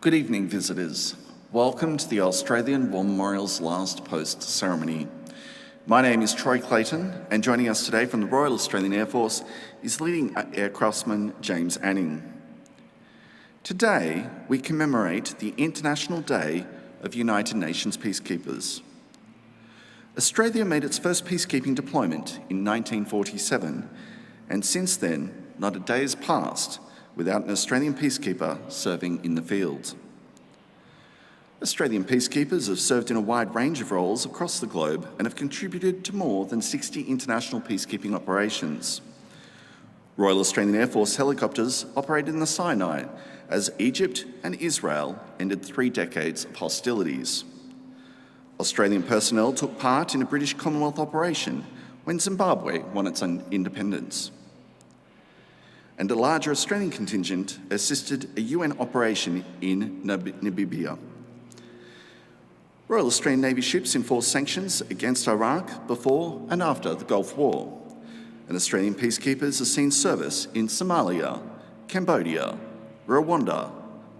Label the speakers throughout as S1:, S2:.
S1: Good evening, visitors. Welcome to the Australian War Memorial's last post ceremony. My name is Troy Clayton, and joining us today from the Royal Australian Air Force is leading aircraftsman James Anning. Today, we commemorate the International Day of United Nations Peacekeepers. Australia made its first peacekeeping deployment in 1947, and since then, not a day has passed without an Australian peacekeeper serving in the field. Australian peacekeepers have served in a wide range of roles across the globe and have contributed to more than 60 international peacekeeping operations. Royal Australian Air Force helicopters operated in the Sinai as Egypt and Israel ended 3 decades of hostilities. Australian personnel took part in a British Commonwealth operation when Zimbabwe won its independence. And a larger Australian contingent assisted a UN operation in Namibia. Royal Australian Navy ships enforced sanctions against Iraq before and after the Gulf War, and Australian peacekeepers have seen service in Somalia, Cambodia, Rwanda,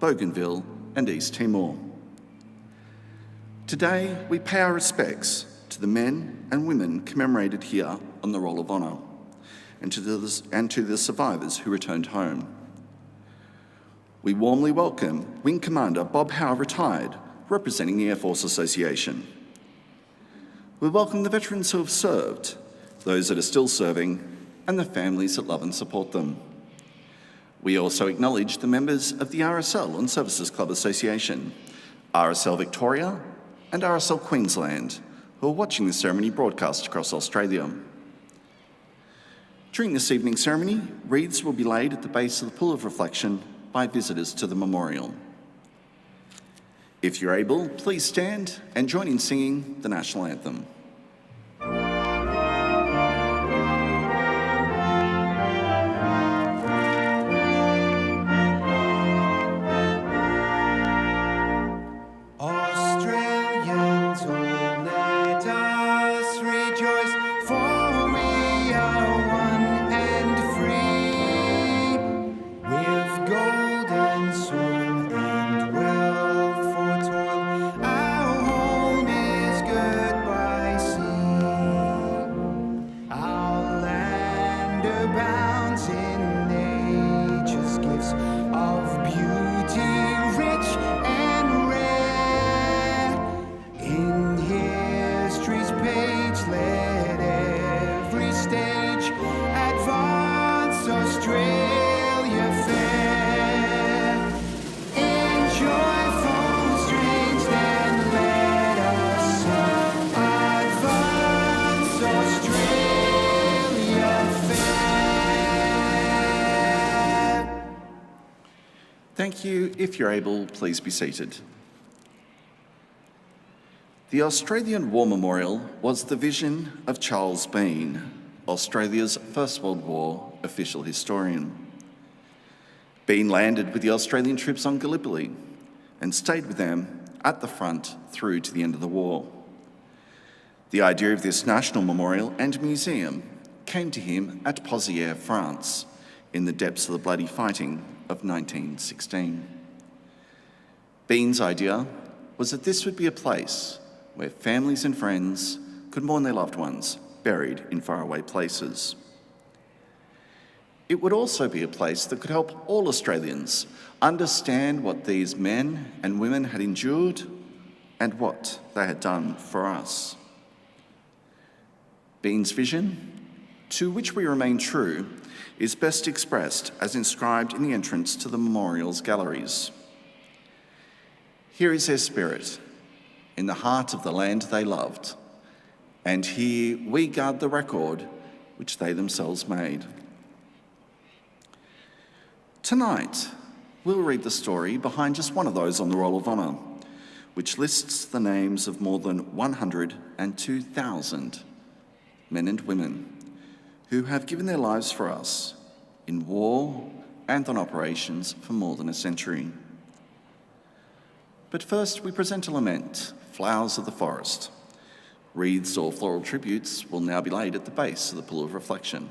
S1: Bougainville, and East Timor. Today, we pay our respects to the men and women commemorated here on the Roll of Honour, and to the survivors who returned home. We warmly welcome Wing Commander Bob Howe, retired, representing the Air Force Association. We welcome the veterans who have served, those that are still serving, and the families that love and support them. We also acknowledge the members of the RSL Services Clubs Association, RSL Victoria, and RSL Queensland, who are watching the ceremony broadcast across Australia. During this evening's ceremony, wreaths will be laid at the base of the Pool of Reflection by visitors to the memorial. If you're able, please stand and join in singing the National Anthem. Thank you. If you're able, please be seated. The Australian War Memorial was the vision of Charles Bean, Australia's First World War official historian. Bean landed with the Australian troops on Gallipoli and stayed with them at the front through to the end of the war. The idea of this national memorial and museum came to him at Pozières, France, in the depths of the bloody fighting of 1916. Bean's idea was that this would be a place where families and friends could mourn their loved ones buried in faraway places. It would also be a place that could help all Australians understand what these men and women had endured and what they had done for us. Bean's vision, to which we remain true, is best expressed as inscribed in the entrance to the memorial's galleries. Here is their spirit, in the heart of the land they loved, and here we guard the record which they themselves made. Tonight, we'll read the story behind just one of those on the Roll of Honour, which lists the names of more than 102,000 men and women who have given their lives for us in war and on operations for more than a century. But first, we present a lament, Flowers of the Forest. Wreaths or floral tributes will now be laid at the base of the Pool of Reflection.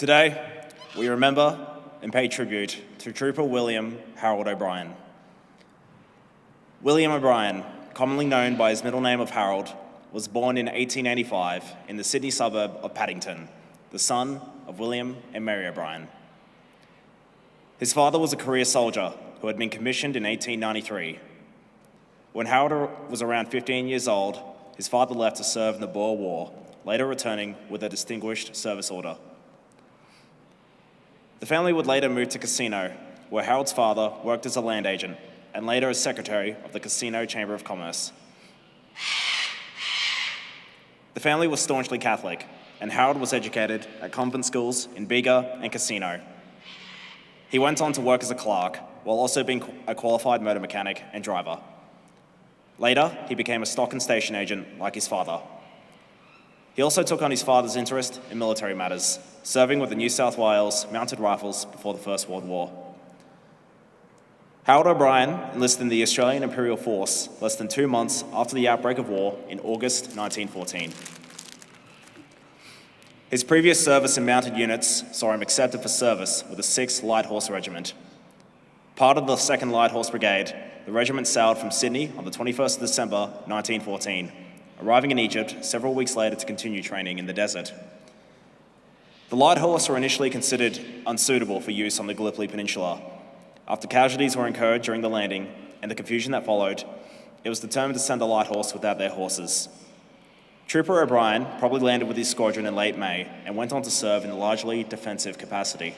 S2: Today, we remember and pay tribute to Trooper William Harold O'Brien. William O'Brien, commonly known by his middle name of Harold, was born in 1885 in the Sydney suburb of Paddington, the son of William and Mary O'Brien. His father was a career soldier who had been commissioned in 1893. When Harold was around 15 years old, his father left to serve in the Boer War, later returning with a Distinguished Service Order. The family would later move to Casino, where Harold's father worked as a land agent and later as secretary of the Casino Chamber of Commerce. The family was staunchly Catholic, and Harold was educated at convent schools in Bega and Casino. He went on to work as a clerk, while also being a qualified motor mechanic and driver. Later, he became a stock and station agent like his father. He also took on his father's interest in military matters, serving with the New South Wales Mounted Rifles before the First World War. Harold O'Brien enlisted in the Australian Imperial Force less than 2 months after the outbreak of war in August 1914. His previous service in mounted units saw him accepted for service with the 6th Light Horse Regiment. Part of the 2nd Light Horse Brigade, the regiment sailed from Sydney on the 21st of December 1914, arriving in Egypt several weeks later to continue training in the desert. The Light Horse were initially considered unsuitable for use on the Gallipoli Peninsula. After casualties were incurred during the landing and the confusion that followed, it was determined to send the Light Horse without their horses. Trooper O'Brien probably landed with his squadron in late May and went on to serve in a largely defensive capacity.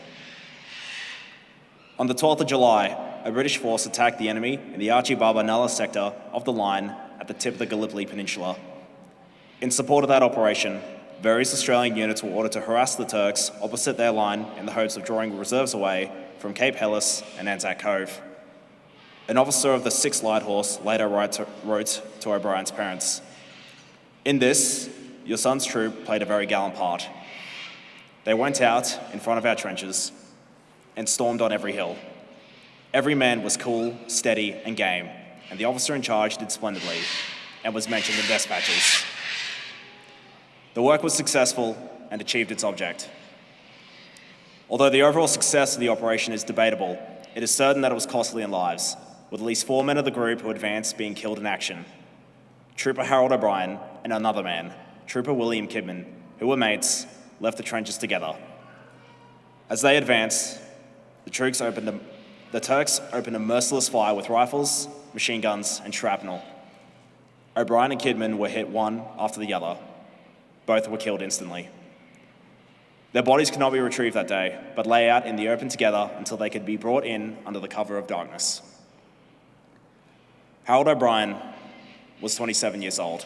S2: On the 12th of July, a British force attacked the enemy in the Archibaba Nala sector of the line at the tip of the Gallipoli Peninsula. In support of that operation, various Australian units were ordered to harass the Turks opposite their line in the hopes of drawing reserves away from Cape Helles and Anzac Cove. An officer of the 6th Light Horse later wrote to O'Brien's parents, "In this, your son's troop played a very gallant part. They went out in front of our trenches and stormed on every hill. Every man was cool, steady, and game, and the officer in charge did splendidly and was mentioned in dispatches. The work was successful and achieved its object. Although the overall success of the operation is debatable, it is certain that it was costly in lives, with at least 4 men of the group who advanced being killed in action. Trooper Harold O'Brien and another man, Trooper William Kidman, who were mates, left the trenches together. As they advanced, the Turks opened a merciless fire with rifles, machine guns, and shrapnel. O'Brien and Kidman were hit one after the other. Both were killed instantly. Their bodies could not be retrieved that day, but lay out in the open together until they could be brought in under the cover of darkness. Harold O'Brien was 27 years old.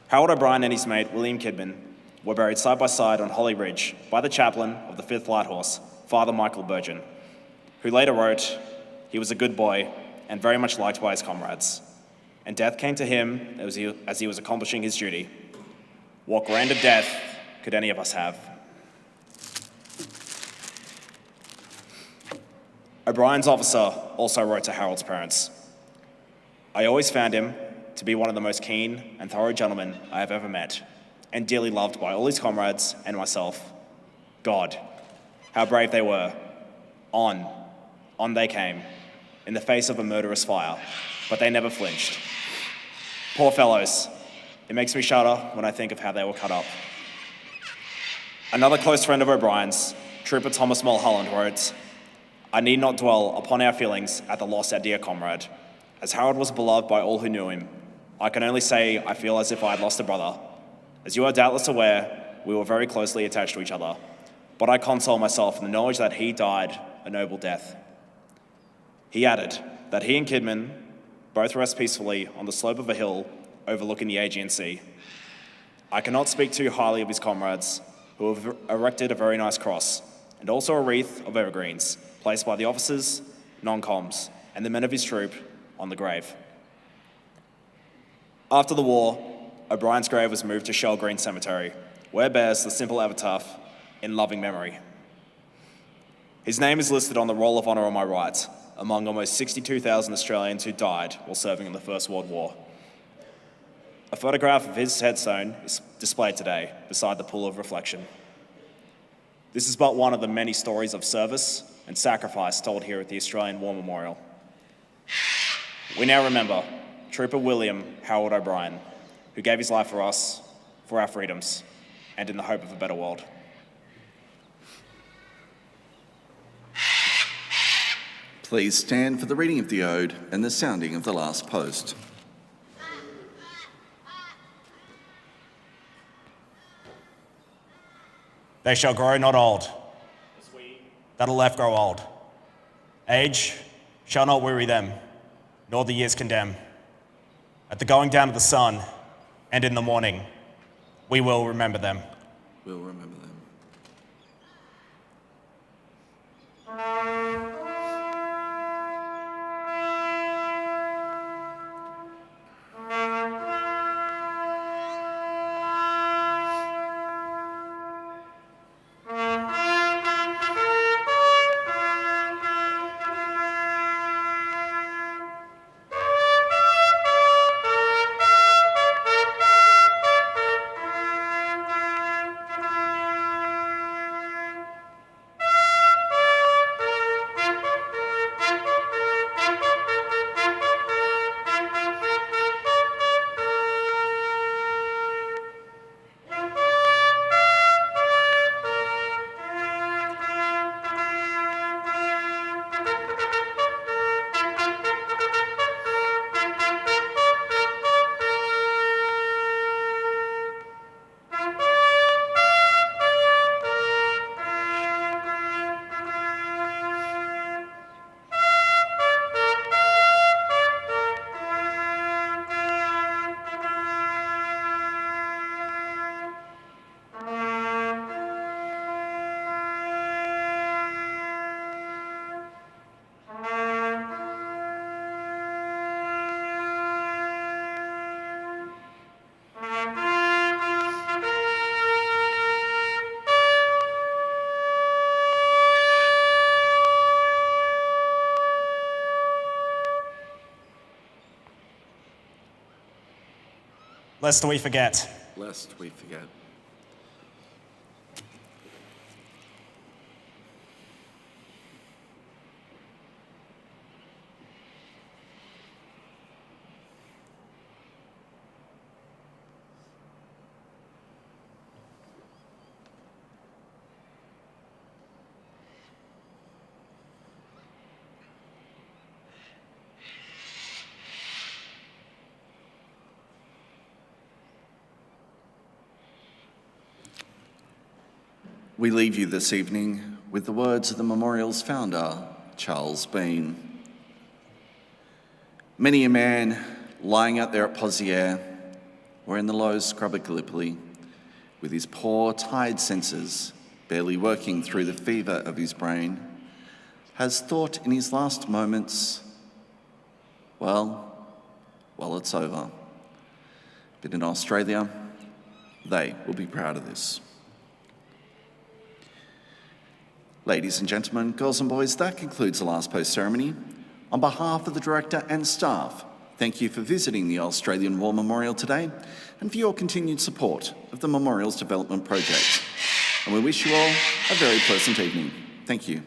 S2: Harold O'Brien and his mate, William Kidman, were buried side by side on Holly Ridge by the chaplain of the 5th Light Horse, Father Michael Burgeon, who later wrote, "He was a good boy and very much liked by his comrades, and death came to him as he was accomplishing his duty. What grander death could any of us have?" O'Brien's officer also wrote to Harold's parents, "I always found him to be one of the most keen and thorough gentlemen I have ever met, and dearly loved by all his comrades and myself. God, how brave they were. On they came, in the face of a murderous fire, but they never flinched. Poor fellows, it makes me shudder when I think of how they were cut up." Another close friend of O'Brien's, Trooper Thomas Mulholland, wrote, "I need not dwell upon our feelings at the loss of our dear comrade. As Harold was beloved by all who knew him, I can only say I feel as if I had lost a brother. As you are doubtless aware, we were very closely attached to each other, but I console myself in the knowledge that he died a noble death." He added that he and Kidman both rest peacefully on the slope of a hill overlooking the Aegean Sea. I cannot speak too highly of his comrades, who have erected a very nice cross, and also a wreath of evergreens, placed by the officers, non-coms, and the men of his troop on the grave. After the war, O'Brien's grave was moved to Shell Green Cemetery, where it bears the simple epitaph, "In loving memory." His name is listed on the Roll of Honour on my right, among almost 62,000 Australians who died while serving in the First World War. A photograph of his headstone is displayed today beside the pool of reflection. This is but one of the many stories of service and sacrifice told here at the Australian War Memorial. We now remember Trooper William Harold O'Brien, who gave his life for us, for our freedoms, and in the hope of a better world.
S1: Please stand for the reading of the ode and the sounding of the last post.
S3: They shall grow not old, that'll left grow old. Age shall not weary them, nor the years condemn. At the going down of the sun and in the morning, we will remember them.
S1: We'll remember them.
S3: Lest we forget.
S1: Lest we forget. We leave you this evening with the words of the memorial's founder, Charles Bean. Many a man lying out there at Poziere or in the low scrub at Gallipoli, with his poor, tired senses barely working through the fever of his brain, has thought in his last moments, well, it's over. But in Australia, they will be proud of this. Ladies and gentlemen, girls and boys, that concludes the last post ceremony. On behalf of the director and staff, thank you for visiting the Australian War Memorial today and for your continued support of the Memorials Development Project. And we wish you all a very pleasant evening. Thank you.